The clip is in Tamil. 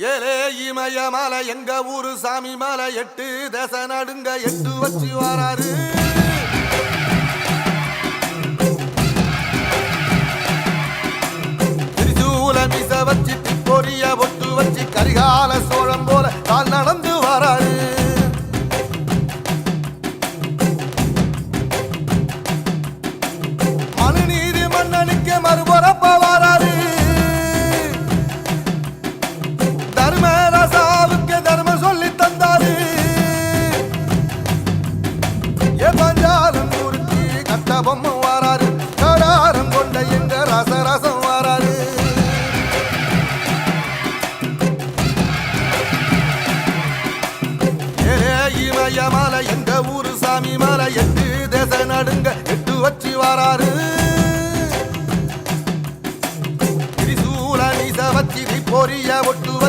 ஏலே இமய மலை எங்க ஊரு சாமி மலை 8 தேச நடுங்க 8 வச்சு வராரு. திரிசூல மிச வச்சு பொரிய ஒட்டு வச்சு கரிகால சோழம் போல கால் நடந்து வராரு. மனுநீதி மன்னனுக்கு மறுபுறப்ப வராரு. தர்மராசாவுக்கு தர்மம் சொல்லி தந்தாரு. பஞ்சாலம் ஊருக்கு கட்ட பொம்மை வராரு. கடாரம் கொண்ட எங்க ரசரசம் வராரு. இமய மலை எங்க ஊரு சாமி மலை 8 தேச நடுங்க 8 வச்சு வராரு. திரிசூல நீச வச்சு பொரிய ஒட்டு